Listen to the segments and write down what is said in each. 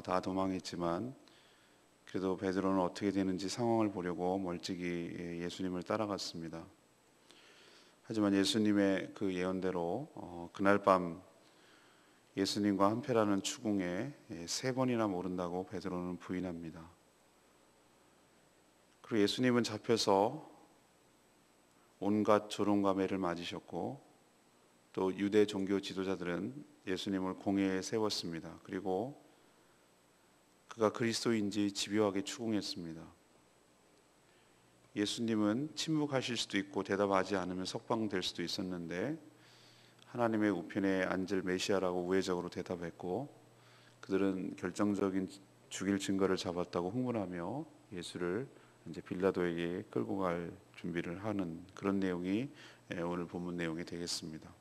다 도망했지만 그래도 베드로는 어떻게 되는지 상황을 보려고 멀찍이 예수님을 따라갔습니다. 하지만 예수님의 그 예언대로 그날 밤 예수님과 한패라는 추궁에 3번이나 모른다고 베드로는 부인합니다. 그리고 예수님은 잡혀서 온갖 조롱과 매를 맞으셨고 또 유대 종교 지도자들은 예수님을 공회에 세웠습니다. 그리고 그가 그리스도인지 집요하게 추궁했습니다. 예수님은 침묵하실 수도 있고 대답하지 않으면 석방될 수도 있었는데 하나님의 우편에 앉을 메시아라고 우회적으로 대답했고 그들은 결정적인 죽일 증거를 잡았다고 흥분하며 예수를 이제 빌라도에게 끌고 갈 준비를 하는 그런 내용이 오늘 본문 내용이 되겠습니다.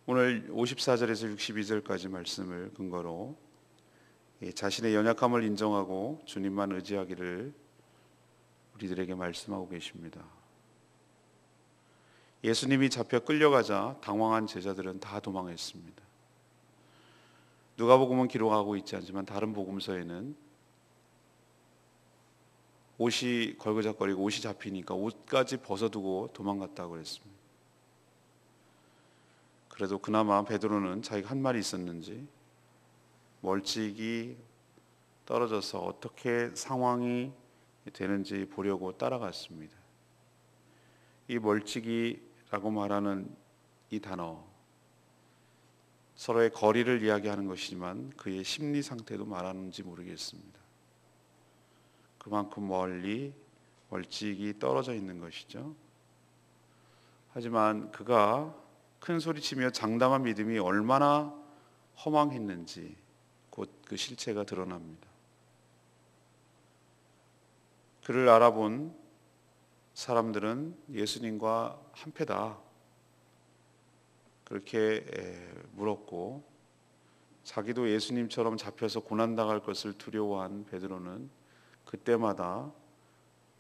오늘 54절에서 62절까지 말씀을 근거로 자신의 연약함을 인정하고 주님만 의지하기를 우리들에게 말씀하고 계십니다. 예수님이 잡혀 끌려가자 당황한 제자들은 다 도망했습니다. 누가복음은 기록하고 있지 않지만 다른 복음서에는 옷이 걸그적거리고 옷이 잡히니까 옷까지 벗어두고 도망갔다고 그랬습니다. 그래도 그나마 베드로는 자기가 한 말이 있었는지 멀찍이 떨어져서 어떻게 상황이 되는지 보려고 따라갔습니다. 이 멀찍이라고 말하는 이 단어, 서로의 거리를 이야기하는 것이지만 그의 심리 상태도 말하는지 모르겠습니다. 그만큼 멀리 멀찍이 떨어져 있는 것이죠. 하지만 그가 큰 소리치며 장담한 믿음이 얼마나 허망했는지 곧 그 실체가 드러납니다. 그를 알아본 사람들은 예수님과 한패다 그렇게 물었고 자기도 예수님처럼 잡혀서 고난당할 것을 두려워한 베드로는 그때마다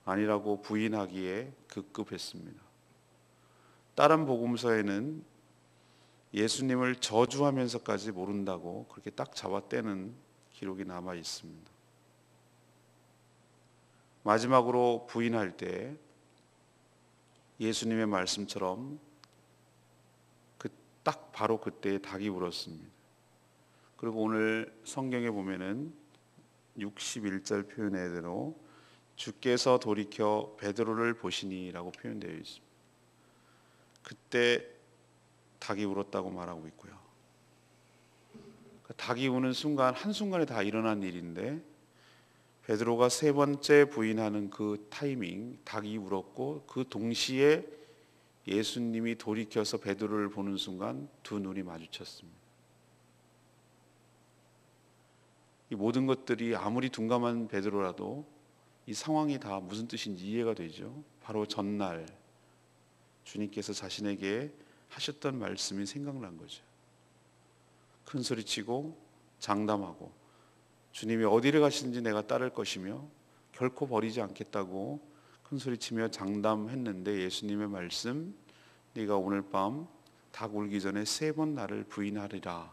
아니라고 부인하기에 급급했습니다. 다른 복음서에는 예수님을 저주하면서까지 모른다고 그렇게 딱 잡아떼는 기록이 남아 있습니다. 마지막으로 부인할 때 예수님의 말씀처럼 딱 바로 그때 닭이 울었습니다. 그리고 오늘 성경에 보면은 61절 표현의 대로 주께서 돌이켜 베드로를 보시니라고 표현되어 있습니다. 그때 닭이 울었다고 말하고 있고요. 닭이 우는 순간 한순간에 다 일어난 일인데 베드로가 3번째 부인하는 그 타이밍, 닭이 울었고 그 동시에 예수님이 돌이켜서 베드로를 보는 순간 두 눈이 마주쳤습니다. 이 모든 것들이 아무리 둔감한 베드로라도 이 상황이 다 무슨 뜻인지 이해가 되죠. 바로 전날 주님께서 자신에게 하셨던 말씀이 생각난 거죠. 큰 소리치고 장담하고 주님이 어디를 가시는지 내가 따를 것이며 결코 버리지 않겠다고 큰 소리치며 장담했는데 예수님의 말씀 네가 오늘 밤 닭 울기 전에 3번 나를 부인하리라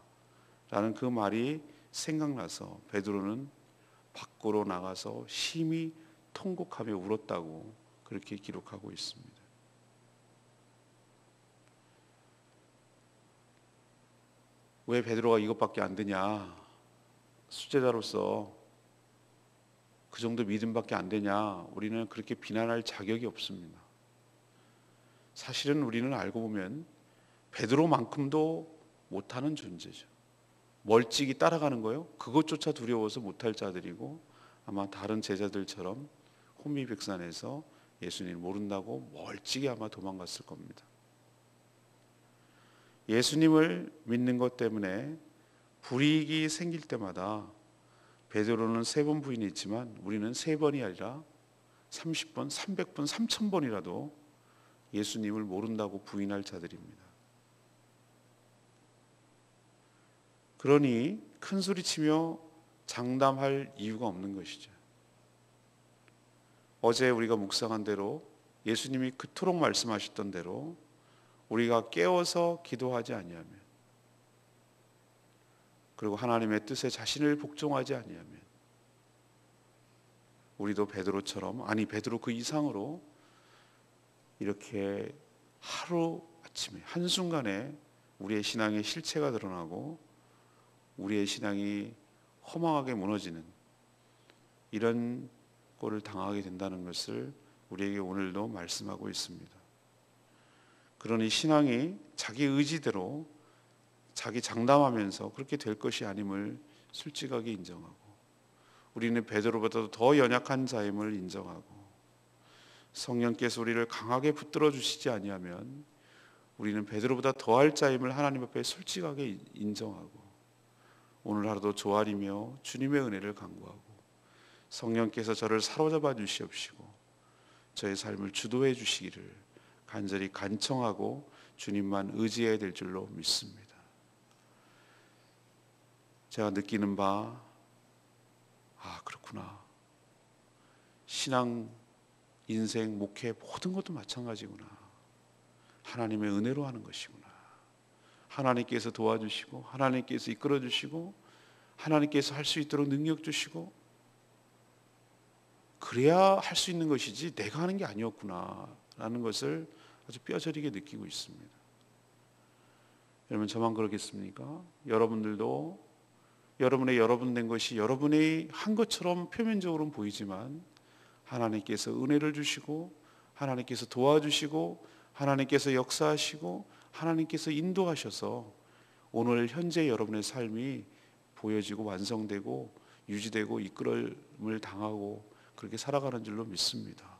라는 그 말이 생각나서 베드로는 밖으로 나가서 심히 통곡하며 울었다고 그렇게 기록하고 있습니다. 왜 베드로가 이것밖에 안 되냐? 수제자로서 그 정도 믿음밖에 안 되냐? 우리는 그렇게 비난할 자격이 없습니다. 사실은 우리는 알고 보면 베드로만큼도 못하는 존재죠. 멀찍이 따라가는 거요? 그것조차 두려워서 못할 자들이고 아마 다른 제자들처럼 혼미백산에서 예수님을 모른다고 멀찍이 아마 도망갔을 겁니다. 예수님을 믿는 것 때문에 불이익이 생길 때마다 베드로는 3번 부인했지만 우리는 3번이 아니라 30번, 300번, 3000번이라도 예수님을 모른다고 부인할 자들입니다. 그러니 큰 소리치며 장담할 이유가 없는 것이죠. 어제 우리가 묵상한 대로 예수님이 그토록 말씀하셨던 대로 우리가 깨어서 기도하지 아니하면 그리고 하나님의 뜻에 자신을 복종하지 아니하면 우리도 베드로처럼, 아니 베드로 그 이상으로 이렇게 하루 아침에 한순간에 우리의 신앙의 실체가 드러나고 우리의 신앙이 허망하게 무너지는 이런 꼴을 당하게 된다는 것을 우리에게 오늘도 말씀하고 있습니다. 그러니 신앙이 자기 의지대로 자기 장담하면서 그렇게 될 것이 아님을 솔직하게 인정하고, 우리는 베드로보다도 더 연약한 자임을 인정하고, 성령께서 우리를 강하게 붙들어 주시지 아니하면 우리는 베드로보다 더할 자임을 하나님 앞에 솔직하게 인정하고, 오늘 하루도 조아리며 주님의 은혜를 간구하고 성령께서 저를 사로잡아 주시옵시고 저의 삶을 주도해 주시기를 간절히 간청하고 주님만 의지해야 될 줄로 믿습니다. 제가 느끼는 바, 그렇구나. 신앙, 인생, 목회 모든 것도 마찬가지구나. 하나님의 은혜로 하는 것이구나. 하나님께서 도와주시고 하나님께서 이끌어 주시고 하나님께서 할 수 있도록 능력 주시고 그래야 할 수 있는 것이지 내가 하는 게 아니었구나 라는 것을 아주 뼈저리게 느끼고 있습니다. 여러분, 저만 그러겠습니까? 여러분들도 여러분의 여러분 된 것이 여러분이 한 것처럼 표면적으로는 보이지만 하나님께서 은혜를 주시고 하나님께서 도와주시고 하나님께서 역사하시고 하나님께서 인도하셔서 오늘 현재 여러분의 삶이 보여지고 완성되고 유지되고 이끌음을 당하고 그렇게 살아가는 줄로 믿습니다.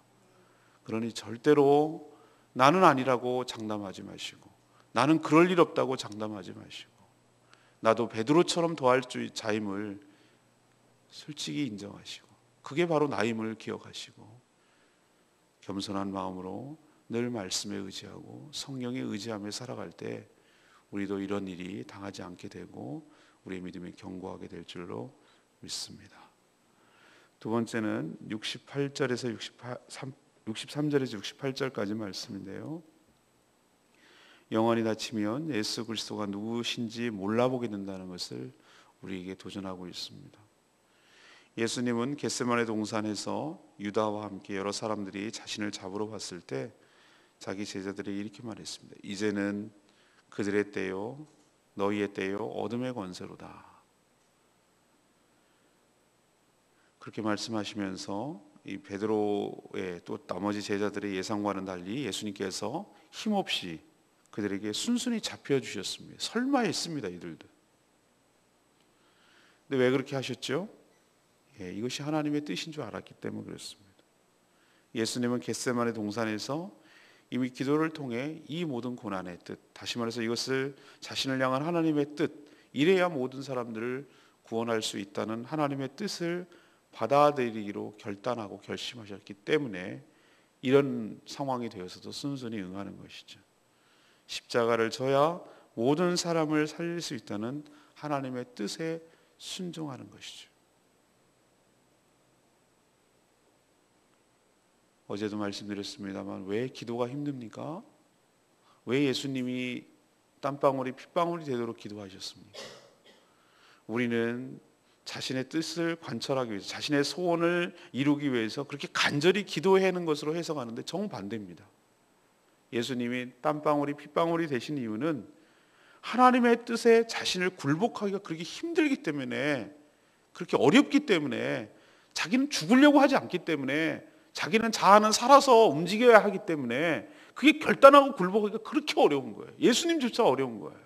그러니 절대로 나는 아니라고 장담하지 마시고, 나는 그럴 일 없다고 장담하지 마시고, 나도 베드로처럼 더할 자임을 솔직히 인정하시고 그게 바로 나임을 기억하시고 겸손한 마음으로 늘 말씀에 의지하고 성령에 의지하며 살아갈 때 우리도 이런 일이 당하지 않게 되고 우리의 믿음이 견고하게 될 줄로 믿습니다. 두 번째는 68절에서 63절에서 68절까지 말씀인데요. 영원히 다치면 예수 그리스도가 누구신지 몰라보게 된다는 것을 우리에게 도전하고 있습니다. 예수님은 겟세마네 동산에서 유다와 함께 여러 사람들이 자신을 잡으러 갔을 때 자기 제자들에게 이렇게 말했습니다. 이제는 그들의 때요 너희의 때요 어둠의 권세로다. 그렇게 말씀하시면서 이 베드로의 또 나머지 제자들의 예상과는 달리 예수님께서 힘없이 그들에게 순순히 잡혀주셨습니다. 설마 했습니다. 이들도. 근데 왜 그렇게 하셨죠? 이것이 하나님의 뜻인 줄 알았기 때문에 그렇습니다. 예수님은 겟세마네 동산에서 이미 기도를 통해 이 모든 고난의 뜻, 다시 말해서 이것을 자신을 향한 하나님의 뜻, 이래야 모든 사람들을 구원할 수 있다는 하나님의 뜻을 받아들이기로 결단하고 결심하셨기 때문에 이런 상황이 되어서도 순순히 응하는 것이죠. 십자가를 져야 모든 사람을 살릴 수 있다는 하나님의 뜻에 순종하는 것이죠. 어제도 말씀드렸습니다만 왜 기도가 힘듭니까? 왜 예수님이 땀방울이 핏방울이 되도록 기도하셨습니까? 우리는 자신의 뜻을 관철하기 위해서, 자신의 소원을 이루기 위해서 그렇게 간절히 기도하는 것으로 해석하는데 정반대입니다. 예수님이 땀방울이 핏방울이 되신 이유는 하나님의 뜻에 자신을 굴복하기가 그렇게 힘들기 때문에, 그렇게 어렵기 때문에, 자기는 죽으려고 하지 않기 때문에, 자기는 자아는 살아서 움직여야 하기 때문에 그게 결단하고 굴복하기가 그렇게 어려운 거예요. 예수님조차 어려운 거예요.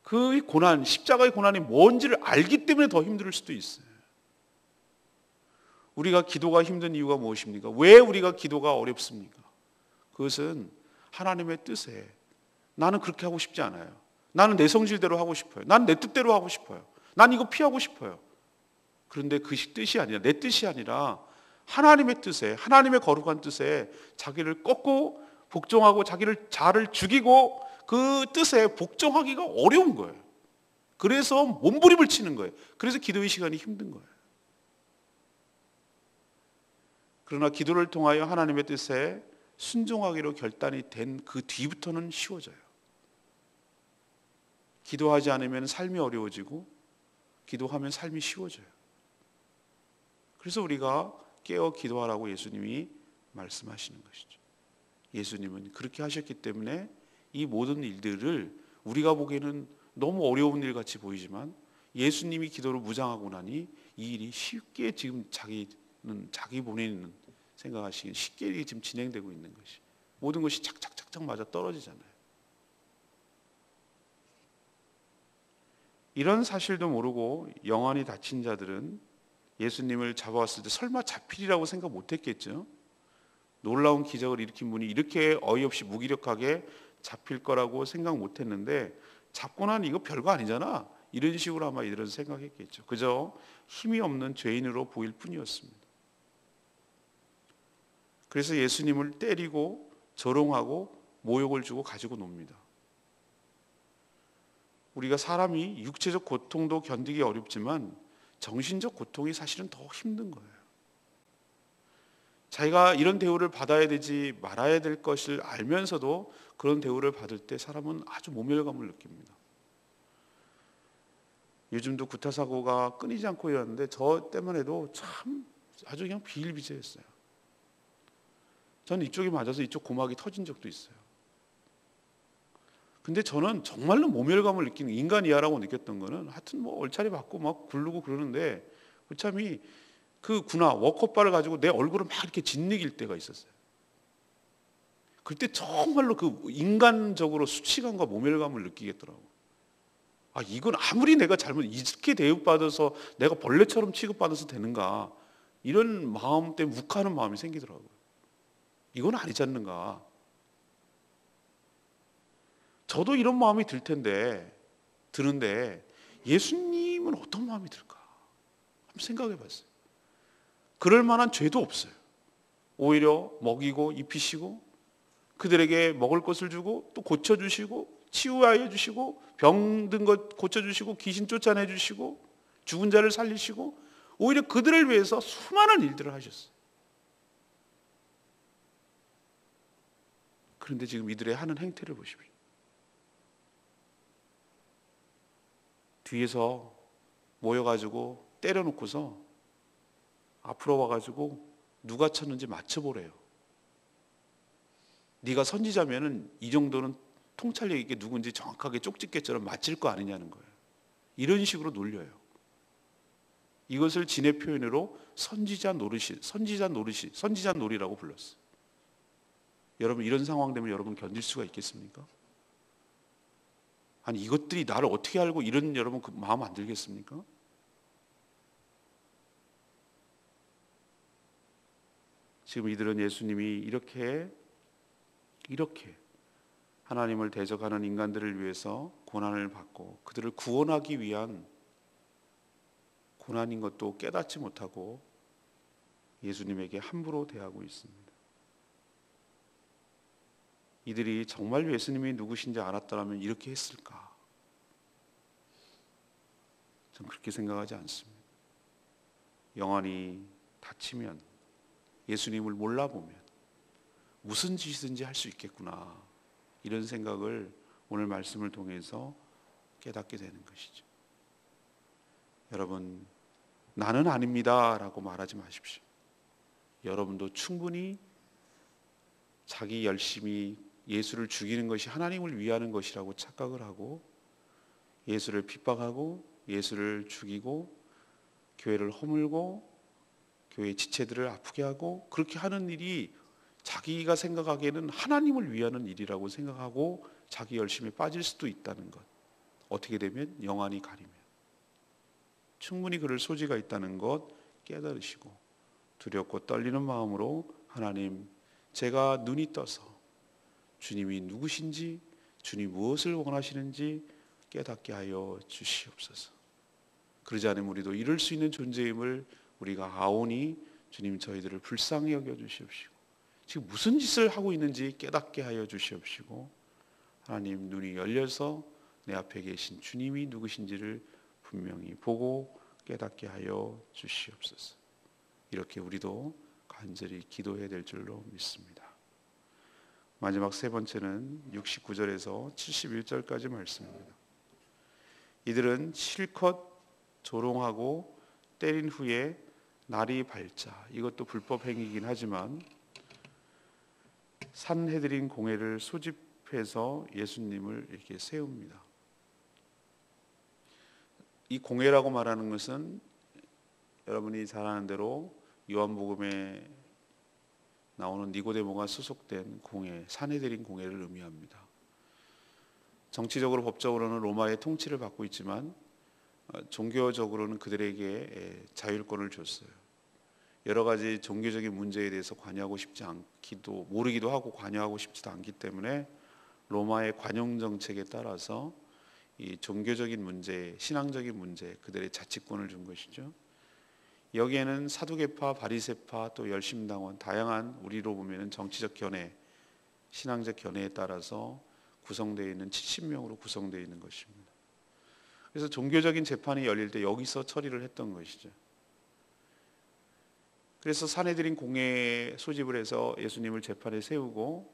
그 고난, 십자가의 고난이 뭔지를 알기 때문에 더 힘들 수도 있어요. 우리가 기도가 힘든 이유가 무엇입니까? 왜 우리가 기도가 어렵습니까? 그것은 하나님의 뜻에 나는 그렇게 하고 싶지 않아요. 나는 내 성질대로 하고 싶어요. 난 내 뜻대로 하고 싶어요. 난 이거 피하고 싶어요. 그런데 그 뜻이 아니라, 내 뜻이 아니라 하나님의 뜻에, 하나님의 거룩한 뜻에 자기를 꺾고 복종하고 자를 죽이고 그 뜻에 복종하기가 어려운 거예요. 그래서 몸부림을 치는 거예요. 그래서 기도의 시간이 힘든 거예요. 그러나 기도를 통하여 하나님의 뜻에 순종하기로 결단이 된 그 뒤부터는 쉬워져요. 기도하지 않으면 삶이 어려워지고 기도하면 삶이 쉬워져요. 그래서 우리가 깨어 기도하라고 예수님이 말씀하시는 것이죠. 예수님은 그렇게 하셨기 때문에 이 모든 일들을 우리가 보기에는 너무 어려운 일 같이 보이지만 예수님이 기도를 무장하고 나니 이 일이 쉽게 지금 자기 본인은 생각하시기엔 쉽게 지금 진행되고 있는 것이, 모든 것이 착착착착 맞아 떨어지잖아요. 이런 사실도 모르고 영안이 다친 자들은 예수님을 잡아왔을 때 설마 잡히리라고 생각 못했겠죠. 놀라운 기적을 일으킨 분이 이렇게 어이없이 무기력하게 잡힐 거라고 생각 못했는데, 잡고 나니 이거 별거 아니잖아, 이런 식으로 아마 이들은 생각했겠죠. 그저 힘이 없는 죄인으로 보일 뿐이었습니다. 그래서 예수님을 때리고 조롱하고 모욕을 주고 가지고 놉니다. 우리가 사람이 육체적 고통도 견디기 어렵지만 정신적 고통이 사실은 더 힘든 거예요. 자기가 이런 대우를 받아야 되지 말아야 될 것을 알면서도 그런 대우를 받을 때 사람은 아주 모멸감을 느낍니다. 요즘도 구타 사고가 끊이지 않고 일어났는데 저 때만 해도 참 아주 그냥 비일비재했어요. 저는 이쪽에 맞아서 이쪽 고막이 터진 적도 있어요. 근데 저는 정말로 모멸감을 느끼는, 인간이야라고 느꼈던 거는 하여튼 뭐 얼차리 받고 막 굴르고 그러는데 참이 그 군화 워커바를 가지고 내 얼굴을 막 이렇게 짓이길 때가 있었어요. 그때 정말로 그 인간적으로 수치감과 모멸감을 느끼겠더라고요. 아, 이건 아무리 내가 잘못 이렇게 대우받아서 내가 벌레처럼 취급받아서 되는가, 이런 마음 때문에 욱하는 마음이 생기더라고요. 이건 아니지 않는가. 저도 이런 마음이 드는데 예수님은 어떤 마음이 들까? 한번 생각해 봤어요. 그럴 만한 죄도 없어요. 오히려 먹이고 입히시고 그들에게 먹을 것을 주고 또 고쳐주시고 치유하여 주시고 병든 것 고쳐주시고 귀신 쫓아내 주시고 죽은 자를 살리시고 오히려 그들을 위해서 수많은 일들을 하셨어요. 그런데 지금 이들의 하는 행태를 보십시오. 뒤에서 모여가지고 때려놓고서 앞으로 와가지고 누가 쳤는지 맞춰보래요. 네가 선지자면은 이 정도는 통찰력 있게 누군지 정확하게 쪽집게처럼 맞힐 거 아니냐는 거예요. 이런 식으로 놀려요. 이것을 진의 표현으로 선지자 놀이라고 불렀어요. 여러분, 이런 상황 되면 여러분 견딜 수가 있겠습니까? 아니, 이것들이 나를 어떻게 알고 이런, 여러분 그 마음 안 들겠습니까? 지금 이들은 예수님이 이렇게 하나님을 대적하는 인간들을 위해서 고난을 받고 그들을 구원하기 위한 고난인 것도 깨닫지 못하고 예수님에게 함부로 대하고 있습니다. 이들이 정말 예수님이 누구신지 알았더라면 이렇게 했을까? 전 그렇게 생각하지 않습니다. 영안이 닫히면, 예수님을 몰라보면 무슨 짓이든지 할 수 있겠구나, 이런 생각을 오늘 말씀을 통해서 깨닫게 되는 것이죠. 여러분, 나는 아닙니다 라고 말하지 마십시오. 여러분도 충분히 자기 열심히 예수를 죽이는 것이 하나님을 위하는 것이라고 착각을 하고 예수를 핍박하고 예수를 죽이고 교회를 허물고 교회 지체들을 아프게 하고 그렇게 하는 일이 자기가 생각하기에는 하나님을 위하는 일이라고 생각하고 자기 열심에 빠질 수도 있다는 것. 어떻게 되면 영안이 가리면 충분히 그럴 소지가 있다는 것 깨달으시고 두렵고 떨리는 마음으로 하나님, 제가 눈이 떠서 주님이 누구신지, 주님 무엇을 원하시는지 깨닫게 하여 주시옵소서. 그러지 않으면 우리도 이룰 수 있는 존재임을 우리가 아오니 주님, 저희들을 불쌍히 여겨 주시옵시고 지금 무슨 짓을 하고 있는지 깨닫게 하여 주시옵시고 하나님, 눈이 열려서 내 앞에 계신 주님이 누구신지를 분명히 보고 깨닫게 하여 주시옵소서. 이렇게 우리도 간절히 기도해야 될 줄로 믿습니다. 마지막 세 번째는 69절에서 71절까지 말씀입니다. 이들은 실컷 조롱하고 때린 후에 날이 밝자, 이것도 불법 행위이긴 하지만 산헤드린 공회를 소집해서 예수님을 이렇게 세웁니다. 이 공회라고 말하는 것은 여러분이 잘 아는 대로 요한복음에 나오는 니고데모가 소속된 공회, 산헤드린 공회를 의미합니다. 정치적으로 법적으로는 로마의 통치를 받고 있지만 종교적으로는 그들에게 자율권을 줬어요. 여러 가지 종교적인 문제에 대해서 관여하고 싶지 않기도, 모르기도 하고 관여하고 싶지도 않기 때문에 로마의 관용 정책에 따라서 이 종교적인 문제, 신앙적인 문제, 그들의 자치권을 준 것이죠. 여기에는 사두개파, 바리새파, 또 열심당원, 다양한 우리로 보면은 정치적 견해, 신앙적 견해에 따라서 구성되어 있는 70명으로 구성되어 있는 것입니다. 그래서 종교적인 재판이 열릴 때 여기서 처리를 했던 것이죠. 그래서 산헤드린 공회에 소집을 해서 예수님을 재판에 세우고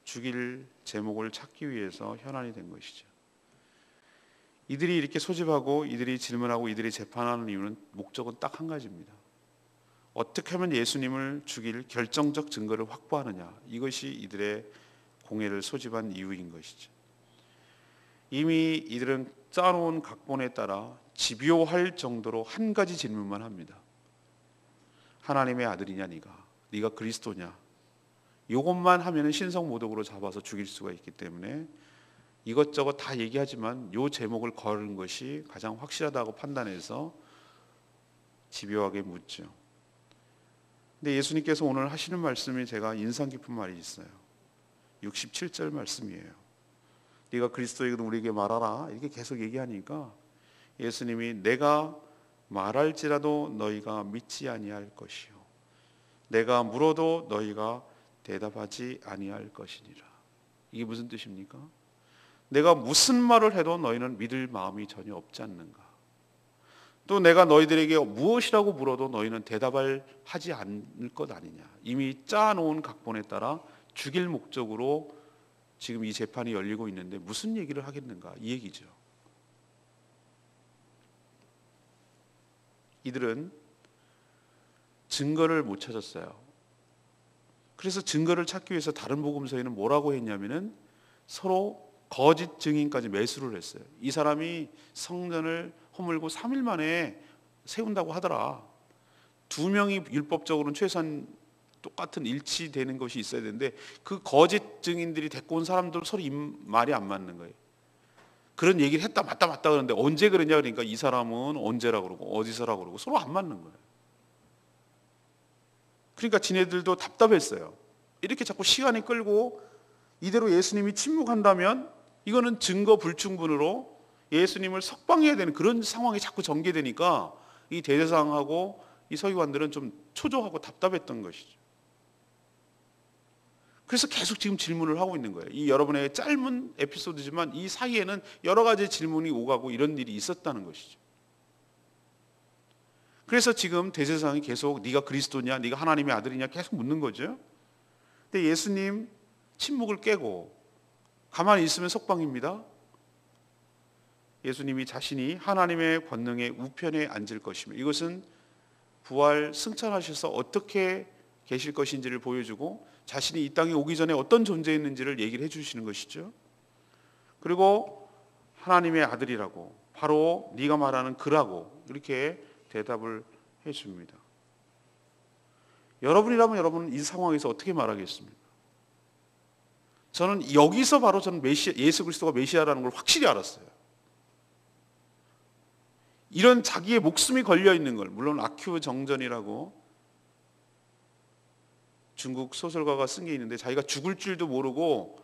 죽일 제목을 찾기 위해서 현안이 된 것이죠. 이들이 이렇게 소집하고 이들이 질문하고 이들이 재판하는 이유는 목적은 딱 한 가지입니다. 어떻게 하면 예수님을 죽일 결정적 증거를 확보하느냐, 이것이 이들의 공회를 소집한 이유인 것이죠. 이미 이들은 짜놓은 각본에 따라 집요할 정도로 한 가지 질문만 합니다. 하나님의 아들이냐 네가 그리스도냐, 이것만 하면 신성모독으로 잡아서 죽일 수가 있기 때문에 이것저것 다 얘기하지만 이 제목을 거는 것이 가장 확실하다고 판단해서 집요하게 묻죠. 근데 예수님께서 오늘 하시는 말씀이 제가 인상 깊은 말이 있어요. 67절 말씀이에요. 네가 그리스도이거든 우리에게 말하라, 이렇게 계속 얘기하니까 예수님이 내가 말할지라도 너희가 믿지 아니할 것이요 내가 물어도 너희가 대답하지 아니할 것이니라. 이게 무슨 뜻입니까? 내가 무슨 말을 해도 너희는 믿을 마음이 전혀 없지 않는가? 또 내가 너희들에게 무엇이라고 물어도 너희는 대답을 하지 않을 것 아니냐? 이미 짜놓은 각본에 따라 죽일 목적으로 지금 이 재판이 열리고 있는데 무슨 얘기를 하겠는가? 이 얘기죠. 이들은 증거를 못 찾았어요. 그래서 증거를 찾기 위해서 다른 복음서에는 뭐라고 했냐면은 서로 거짓 증인까지 매수를 했어요. 이 사람이 성전을 허물고 3일 만에 세운다고 하더라. 2명이 율법적으로는 최소한 똑같은 일치되는 것이 있어야 되는데 그 거짓 증인들이 데리고 온 사람들 서로 말이 안 맞는 거예요. 그런 얘기를 했다 맞다 그러는데 언제 그러냐 그러니까 이 사람은 언제라고 그러고 어디서라고 그러고 서로 안 맞는 거예요. 그러니까 지네들도 답답했어요. 이렇게 자꾸 시간이 끌고 이대로 예수님이 침묵한다면 이거는 증거 불충분으로 예수님을 석방해야 되는 그런 상황이 자꾸 전개되니까 이 대제사장하고 이 서기관들은 좀 초조하고 답답했던 것이죠. 그래서 계속 지금 질문을 하고 있는 거예요. 이 여러분의 짧은 에피소드지만 이 사이에는 여러 가지 질문이 오가고 이런 일이 있었다는 것이죠. 그래서 지금 대제사장이 계속 네가 그리스도냐, 네가 하나님의 아들이냐 계속 묻는 거죠. 근데 예수님 침묵을 깨고 가만히 있으면 석방입니다. 예수님이 자신이 하나님의 권능의 우편에 앉을 것이며 이것은 부활 승천하셔서 어떻게 계실 것인지를 보여주고 자신이 이 땅에 오기 전에 어떤 존재였는지를 얘기를 해주시는 것이죠. 그리고 하나님의 아들이라고 바로 네가 말하는 그라고 이렇게 대답을 해줍니다. 여러분이라면 여러분은 이 상황에서 어떻게 말하겠습니까? 저는 여기서 바로 저는 예수 그리스도가 메시아라는 걸 확실히 알았어요. 이런 자기의 목숨이 걸려 있는 걸, 물론 아큐 정전이라고 중국 소설가가 쓴 게 있는데 자기가 죽을 줄도 모르고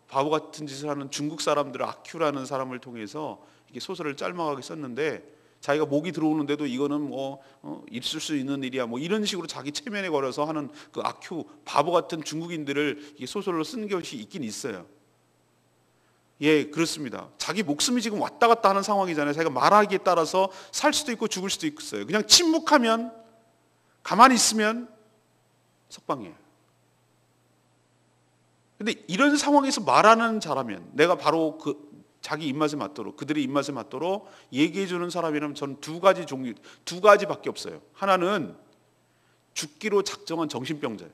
바보 같은 짓을 하는 중국 사람들을 아큐라는 사람을 통해서 이렇게 소설을 짤막하게 썼는데 자기가 목이 들어오는데도 이거는 있을 수 있는 일이야 이런 식으로 자기 체면에 걸어서 하는 그 아큐 바보 같은 중국인들을 소설로 쓴 것이 있긴 있어요. 예, 그렇습니다. 자기 목숨이 지금 왔다 갔다 하는 상황이잖아요. 자기가 말하기에 따라서 살 수도 있고 죽을 수도 있어요. 그냥 침묵하면 가만히 있으면 석방이에요. 근데 이런 상황에서 말하는 자라면 내가 바로 자기 입맛에 맞도록, 그들의 입맛에 맞도록 얘기해 주는 사람이라면 저는 두 가지밖에 없어요. 하나는 죽기로 작정한 정신병자예요.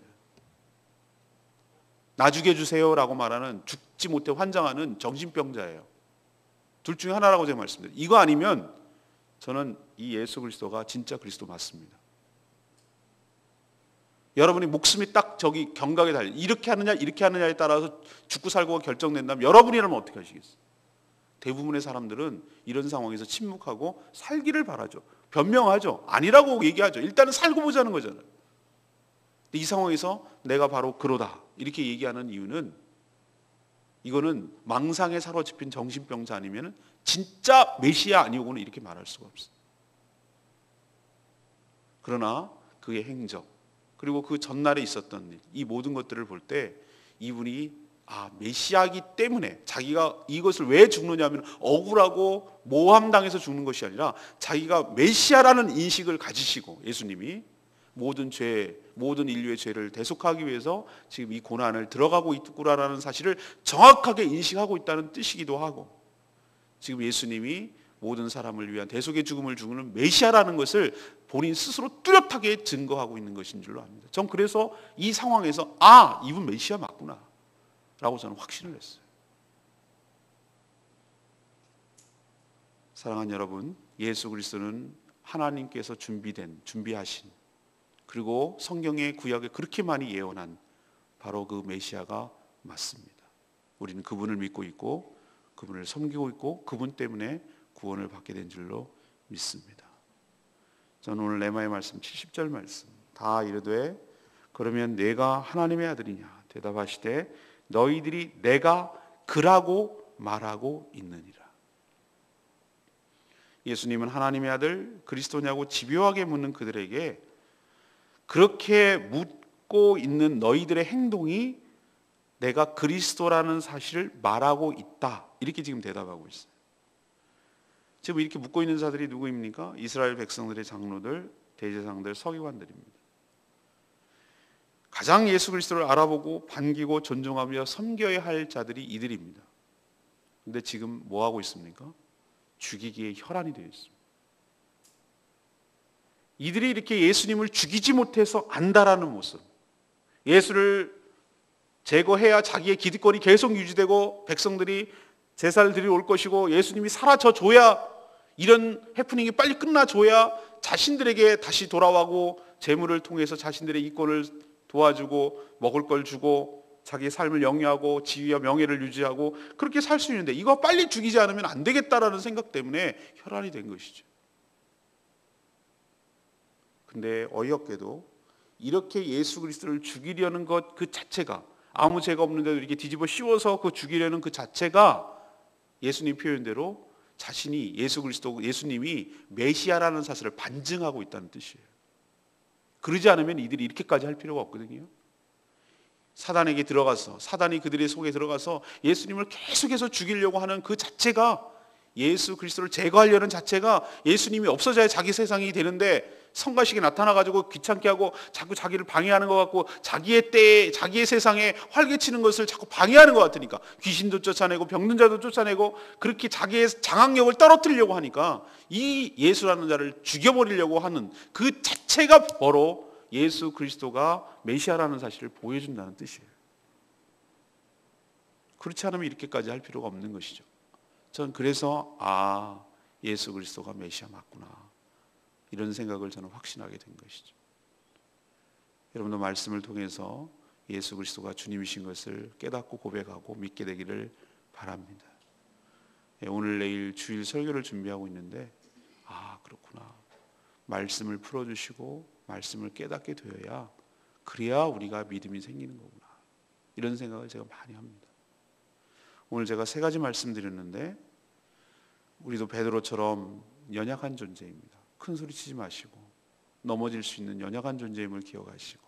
나 죽여주세요라고 말하는, 죽지 못해 환장하는 정신병자예요. 둘 중에 하나라고 제가 말씀드려요. 이거 아니면 저는 이 예수 그리스도가 진짜 그리스도 맞습니다. 여러분이 목숨이 딱 저기 경각에 달려, 이렇게 하느냐 이렇게 하느냐에 따라서 죽고 살고가 결정된다면 여러분이라면 어떻게 하시겠어요? 대부분의 사람들은 이런 상황에서 침묵하고 살기를 바라죠. 변명하죠. 아니라고 얘기하죠. 일단은 살고 보자는 거잖아요. 이 상황에서 내가 바로 그러다 이렇게 얘기하는 이유는, 이거는 망상에 사로잡힌 정신병자 아니면 진짜 메시아 아니고는 이렇게 말할 수가 없어요. 그러나 그의 행적, 그리고 그 전날에 있었던 일, 이 모든 것들을 볼 때 이분이 메시아이기 때문에, 자기가 이것을 왜 죽느냐면 억울하고 모함당해서 죽는 것이 아니라 자기가 메시아라는 인식을 가지시고, 예수님이 모든 죄, 모든 인류의 죄를 대속하기 위해서 지금 이 고난을 들어가고 있구나라는 사실을 정확하게 인식하고 있다는 뜻이기도 하고, 지금 예수님이 모든 사람을 위한 대속의 죽음을 주는 메시아라는 것을 본인 스스로 뚜렷하게 증거하고 있는 것인 줄로 압니다. 전 그래서 이 상황에서 이분 메시아 맞구나 라고 저는 확신을 했어요. 사랑하는 여러분, 예수 그리스도는 하나님께서 준비하신, 그리고 성경의 구약에 그렇게 많이 예언한 바로 그 메시아가 맞습니다. 우리는 그분을 믿고 있고 그분을 섬기고 있고 그분 때문에 구원을 받게 된 줄로 믿습니다. 저는 오늘 레마의 말씀 70절 말씀, 다 이르되 그러면 내가 하나님의 아들이냐 대답하시되 너희들이 내가 그라고 말하고 있느니라. 예수님은 하나님의 아들 그리스도냐고 집요하게 묻는 그들에게 그렇게 묻고 있는 너희들의 행동이 내가 그리스도라는 사실을 말하고 있다, 이렇게 지금 대답하고 있어요. 지금 이렇게 묻고 있는 자들이 누구입니까? 이스라엘 백성들의 장로들, 대제사장들, 서기관들입니다. 가장 예수 그리스도를 알아보고 반기고 존중하며 섬겨야 할 자들이 이들입니다. 그런데 지금 뭐 하고 있습니까? 죽이기에 혈안이 되어 있습니다. 이들이 이렇게 예수님을 죽이지 못해서 안다라는 모습, 예수를 제거해야 자기의 기득권이 계속 유지되고 백성들이 제사를 드리러 올 것이고 예수님이 사라져줘야, 이런 해프닝이 빨리 끝나줘야 자신들에게 다시 돌아와고 재물을 통해서 자신들의 이권을 도와주고 먹을 걸 주고 자기의 삶을 영위하고 지위와 명예를 유지하고 그렇게 살 수 있는데, 이거 빨리 죽이지 않으면 안 되겠다라는 생각 때문에 혈안이 된 것이죠. 근데 어이없게도 이렇게 예수 그리스도를 죽이려는 것 그 자체가, 아무 죄가 없는데도 이렇게 뒤집어 씌워서 그 죽이려는 그 자체가 예수님 표현대로 자신이 예수님이 메시아라는 사실을 반증하고 있다는 뜻이에요. 그러지 않으면 이들이 이렇게까지 할 필요가 없거든요. 사단에게 들어가서, 사단이 그들의 속에 들어가서 예수님을 계속해서 죽이려고 하는 그 자체가, 예수 그리스도를 제거하려는 자체가, 예수님이 없어져야 자기 세상이 되는데 성가시게 나타나가지고 귀찮게 하고 자꾸 자기를 방해하는 것 같고 자기의 때에 자기의 세상에 활개치는 것을 자꾸 방해하는 것 같으니까 귀신도 쫓아내고 병든 자도 쫓아내고 그렇게 자기의 장악력을 떨어뜨리려고 하니까 이 예수라는 자를 죽여버리려고 하는 그 자체가 바로 예수 그리스도가 메시아라는 사실을 보여준다는 뜻이에요. 그렇지 않으면 이렇게까지 할 필요가 없는 것이죠. 전 그래서 예수 그리스도가 메시아 맞구나, 이런 생각을 저는 확신하게 된 것이죠. 여러분도 말씀을 통해서 예수 그리스도가 주님이신 것을 깨닫고 고백하고 믿게 되기를 바랍니다. 오늘 내일 주일 설교를 준비하고 있는데 그렇구나, 말씀을 풀어주시고 말씀을 깨닫게 되어야, 그래야 우리가 믿음이 생기는 거구나, 이런 생각을 제가 많이 합니다. 오늘 제가 3가지 말씀드렸는데 우리도 베드로처럼 연약한 존재입니다. 큰 소리 치지 마시고 넘어질 수 있는 연약한 존재임을 기억하시고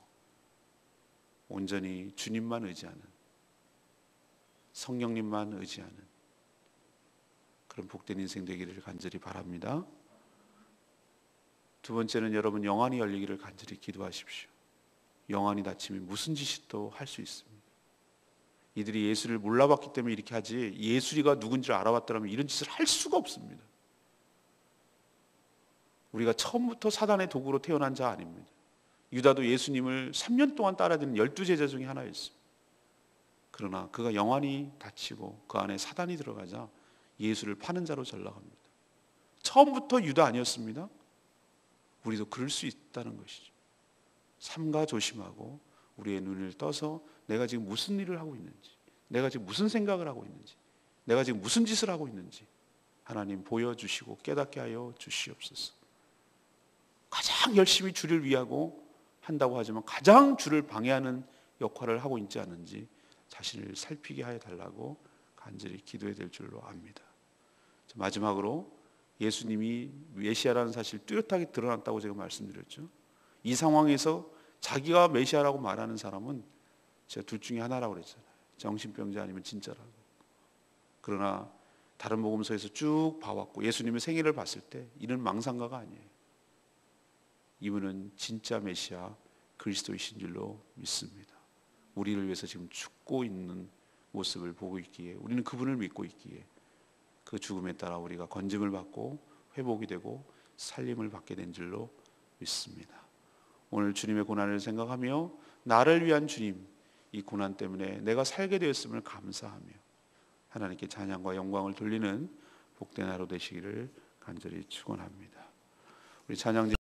온전히 주님만 의지하는, 성령님만 의지하는 그런 복된 인생 되기를 간절히 바랍니다. 두 번째는 여러분 영안이 열리기를 간절히 기도하십시오. 영안이 닫히면 무슨 짓도 할 수 있습니다. 이들이 예수를 몰라봤기 때문에 이렇게 하지, 예수가 누군지를 알아봤더라면 이런 짓을 할 수가 없습니다. 우리가 처음부터 사단의 도구로 태어난 자 아닙니다. 유다도 예수님을 3년 동안 따라다니는 12제자 중에 하나였습니다. 그러나 그가 영안이 닫히고 그 안에 사단이 들어가자 예수를 파는 자로 전락합니다. 처음부터 유다 아니었습니다. 우리도 그럴 수 있다는 것이죠. 삼가 조심하고 우리의 눈을 떠서 내가 지금 무슨 일을 하고 있는지, 내가 지금 무슨 생각을 하고 있는지, 내가 지금 무슨 짓을 하고 있는지 하나님 보여주시고 깨닫게 하여 주시옵소서. 가장 열심히 주를 위하고 한다고 하지만 가장 주를 방해하는 역할을 하고 있지 않은지 자신을 살피게 하여 달라고 간절히 기도해야 될 줄로 압니다. 마지막으로 예수님이 메시아라는 사실 뚜렷하게 드러났다고 제가 말씀드렸죠. 이 상황에서 자기가 메시아라고 말하는 사람은 제가 둘 중에 하나라고 그랬잖아요. 정신병자 아니면 진짜라고. 그러나 다른 복음서에서 쭉 봐왔고 예수님의 생애를 봤을 때 이는 망상가가 아니에요. 이분은 진짜 메시아 그리스도이신 줄로 믿습니다. 우리를 위해서 지금 죽고 있는 모습을 보고 있기에, 우리는 그분을 믿고 있기에 그 죽음에 따라 우리가 건짐을 받고 회복이 되고 살림을 받게 된 줄로 믿습니다. 오늘 주님의 고난을 생각하며 나를 위한 주님, 이 고난 때문에 내가 살게 되었음을 감사하며 하나님께 찬양과 영광을 돌리는 복된 하루 되시기를 간절히 축원합니다. 우리 찬양자